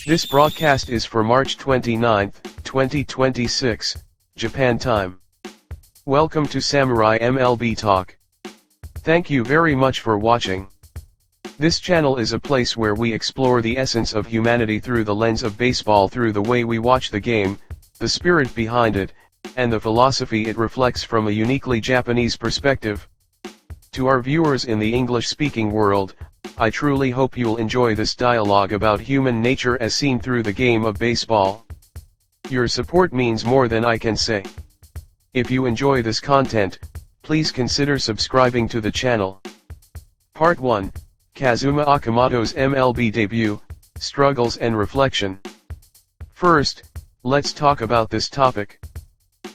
This broadcast is for March 29, 2026, Japan time. Welcome to Samurai MLB Talk. Thank you very much for watching. This channel is a place where we explore the essence of humanity through the lens of baseball, through the way we watch the game, the spirit behind it, and the philosophy it reflects from a uniquely Japanese perspective. To our viewers in the English-speaking world, I truly hope you'll enjoy this dialogue about human nature as seen through the game of baseball. Your support means more than I can say. If you enjoy this content, please consider subscribing to the channel. Part 1, Kazuma Okamoto's MLB debut, Struggles and Reflection. First, let's talk about this topic.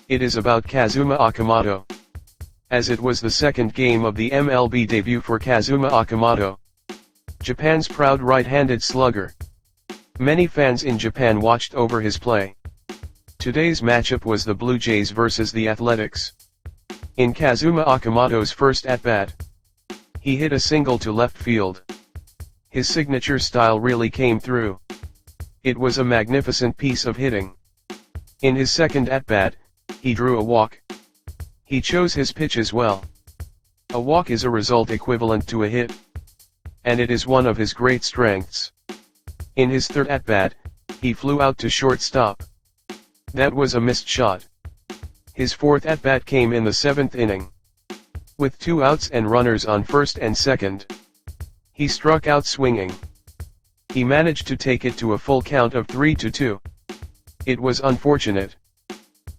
It is about Kazuma Okamoto. As it was the second game of the MLB debut for Kazuma Okamoto, Japan's proud right-handed slugger. Many fans in Japan watched over his play. Today's matchup was the Blue Jays versus the Athletics. In Kazuma Okamoto's first at-bat, he hit a single to left field. His signature style really came through. It was a magnificent piece of hitting. In his second at-bat, he drew a walk. He chose his pitches well. A walk is a result equivalent to a hit, and it is one of his great strengths. In his third at-bat, he flew out to shortstop. That was a missed shot. His fourth at-bat came in the seventh inning. With 2 outs and runners on first and second, he struck out swinging. He managed to take it to a full count of 3-2. It was unfortunate.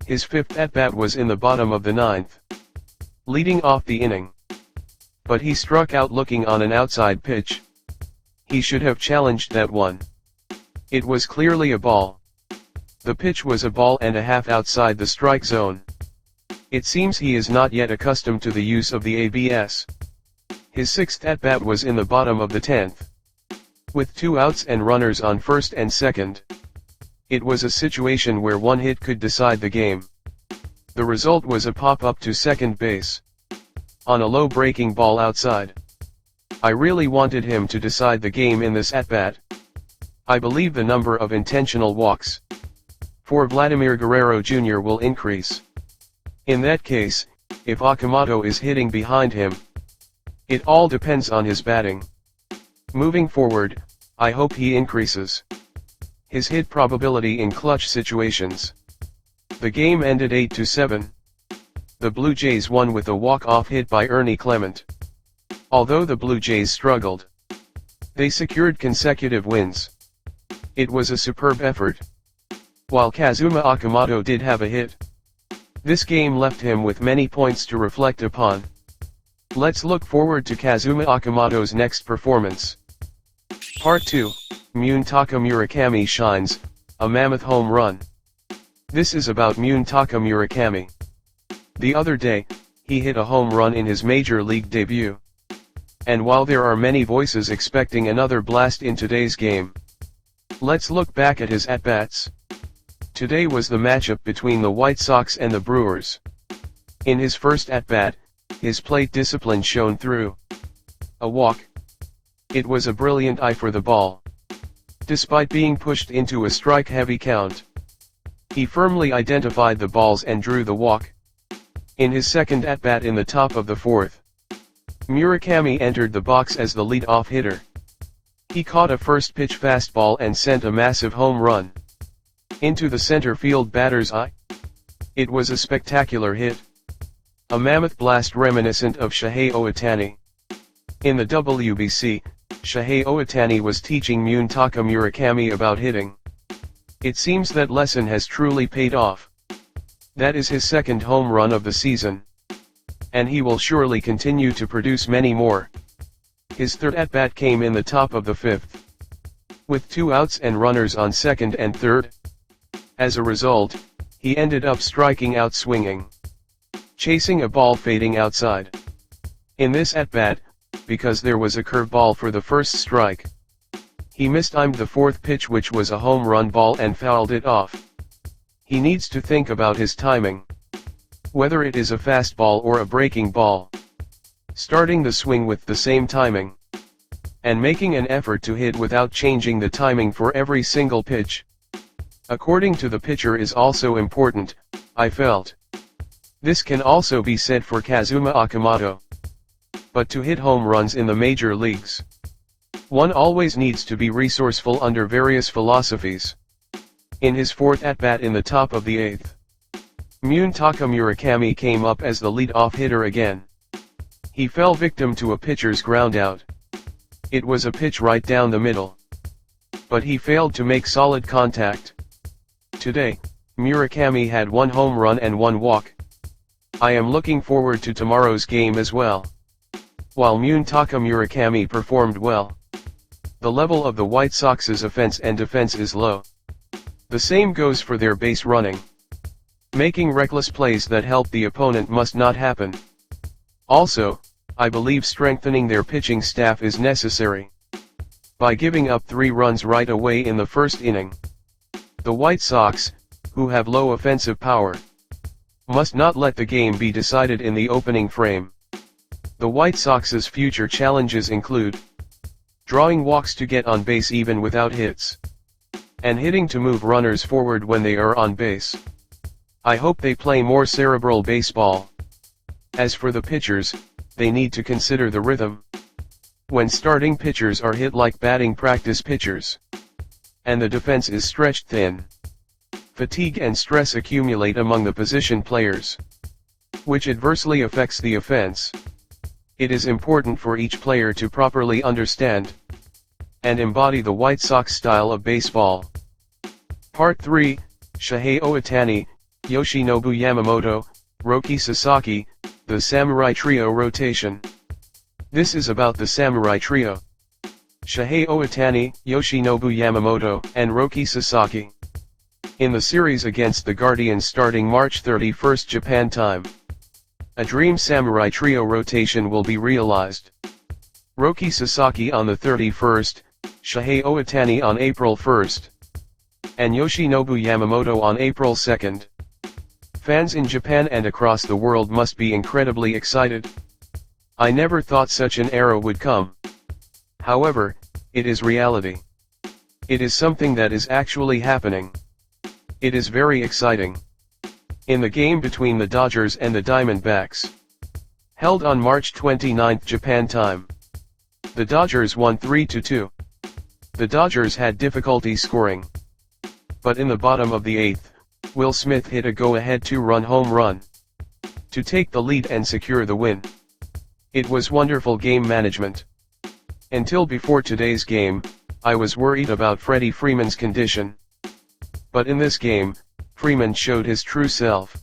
His fifth at-bat was in the bottom of the ninth, leading off the inning. But he struck out looking on an outside pitch. He should have challenged that one. It was clearly a ball. The pitch was a ball and a half outside the strike zone. It seems he is not yet accustomed to the use of the ABS. His sixth at-bat was in the bottom of the 10th. With 2 outs and runners on first and second, it was a situation where one hit could decide the game. The result was a pop-up to second base, on a low breaking ball outside. I really wanted him to decide the game in this at-bat. I believe the number of intentional walks for Vladimir Guerrero Jr. will increase. In that case, if Okamoto is hitting behind him, it all depends on his batting. Moving forward, I hope he increases his hit probability in clutch situations. The game ended 8-7. The Blue Jays won with a walk-off hit by Ernie Clement. Although the Blue Jays struggled, they secured consecutive wins. It was a superb effort. While Kazuma Okamoto did have a hit, this game left him with many points to reflect upon. Let's look forward to Kazuma Okamoto's next performance. Part 2, Munetaka Murakami shines, a mammoth home run. This is about Munetaka Murakami. The other day, he hit a home run in his major league debut. And while there are many voices expecting another blast in today's game, let's look back at his at-bats. Today was the matchup between the White Sox and the Brewers. In his first at-bat, his plate discipline shone through. A walk. It was a brilliant eye for the ball. Despite being pushed into a strike-heavy count, he firmly identified the balls and drew the walk. In his second at-bat in the top of the fourth, Murakami entered the box as the lead-off hitter. He caught a first-pitch fastball and sent a massive home run into the center field batter's eye. It was a spectacular hit. A mammoth blast reminiscent of Shohei Ohtani. In the WBC, Shohei Ohtani was teaching Munetaka Murakami about hitting. It seems that lesson has truly paid off. That is his second home run of the season, and he will surely continue to produce many more. His third at-bat came in the top of the fifth, with 2 outs and runners on second and third. As a result, he ended up striking out swinging, chasing a ball fading outside. In this at-bat, because there was a curveball for the first strike, he mistimed the fourth pitch, which was a home run ball, and fouled it off. He needs to think about his timing, whether it is a fastball or a breaking ball, starting the swing with the same timing. and making an effort to hit without changing the timing for every single pitch. According to the pitcher is also important, I felt. This can also be said for Kazuma Okamoto. But to hit home runs in the major leagues, one always needs to be resourceful under various philosophies. In his fourth at-bat in the top of the eighth, Munetaka Murakami came up as the lead-off hitter again. He fell victim to a pitcher's groundout. It was a pitch right down the middle, but he failed to make solid contact. Today, Murakami had 1 home run and 1 walk. I am looking forward to tomorrow's game as well. While Munetaka Murakami performed well, the level of the White Sox's offense and defense is low. The same goes for their base running. Making reckless plays that help the opponent must not happen. Also, I believe strengthening their pitching staff is necessary. By giving up 3 runs right away in the first inning, the White Sox, who have low offensive power, must not let the game be decided in the opening frame. The White Sox's future challenges include drawing walks to get on base even without hits, and hitting to move runners forward when they are on base. I hope they play more cerebral baseball. As for the pitchers, they need to consider the rhythm. When starting pitchers are hit like batting practice pitchers, and the defense is stretched thin, fatigue and stress accumulate among the position players, which adversely affects the offense. It is important for each player to properly understand and embody the White Sox style of baseball. Part 3, Shohei Ohtani, Yoshinobu Yamamoto, Roki Sasaki, the Samurai Trio rotation. This is about the Samurai Trio: Shohei Ohtani, Yoshinobu Yamamoto, and Roki Sasaki. In the series against the Guardians starting March 31 Japan time, a dream Samurai Trio rotation will be realized. Roki Sasaki on the 31st, Shohei Ohtani on April 1st, and Yoshinobu Yamamoto on April 2nd. Fans in Japan and across the world must be incredibly excited. I never thought such an era would come. However, it is reality. It is something that is actually happening. It is very exciting. In the game between the Dodgers and the Diamondbacks, held on March 29 Japan time, the Dodgers won 3-2. The Dodgers had difficulty scoring, but in the bottom of the 8th, Will Smith hit a go-ahead 2-run home run to take the lead and secure the win. It was wonderful game management. Until before today's game, I was worried about Freddie Freeman's condition. But in this game, Freeman showed his true self,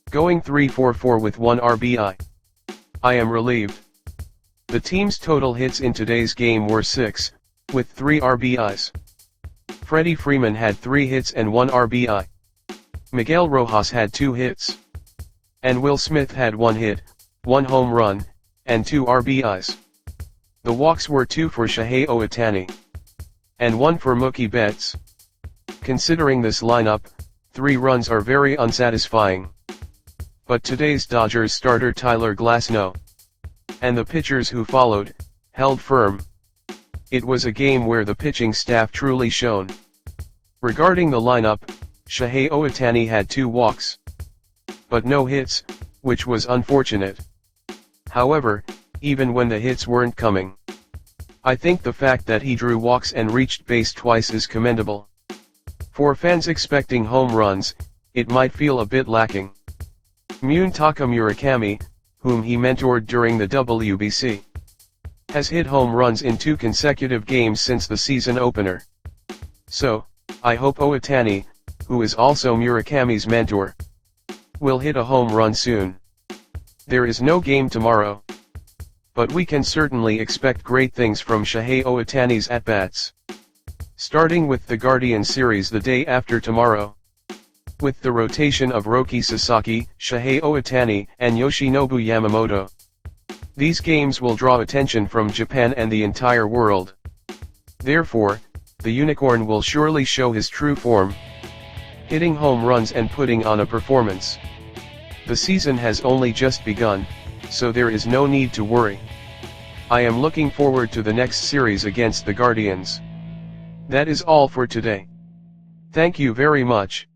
going 3-for-4 with 1 RBI. I am relieved. The team's total hits in today's game were 6, with 3 RBIs. Freddie Freeman had 3 hits and 1 RBI. Miguel Rojas had 2 hits. And Will Smith had 1 hit, 1 home run, and 2 RBIs. The walks were 2 for Shohei Ohtani, and 1 for Mookie Betts. Considering this lineup, 3 runs are very unsatisfying. But today's Dodgers starter Tyler Glasnow, and the pitchers who followed, held firm. It was a game where the pitching staff truly shone. Regarding the lineup, Shohei Ohtani had 2 walks, but no hits, which was unfortunate. However, even when the hits weren't coming, I think the fact that he drew walks and reached base twice is commendable. For fans expecting home runs, it might feel a bit lacking. Munetaka Murakami, whom he mentored during the WBC, has hit home runs in 2 consecutive games since the season opener. So, I hope Ohtani, who is also Murakami's mentor, will hit a home run soon. There is no game tomorrow, but we can certainly expect great things from Shohei Ohtani's at-bats. Starting with the Guardian series the day after tomorrow, with the rotation of Roki Sasaki, Shohei Ohtani, and Yoshinobu Yamamoto. These games will draw attention from Japan and the entire world. Therefore, the unicorn will surely show his true form, hitting home runs and putting on a performance. The season has only just begun, so there is no need to worry. I am looking forward to the next series against the Guardians. That is all for today. Thank you very much.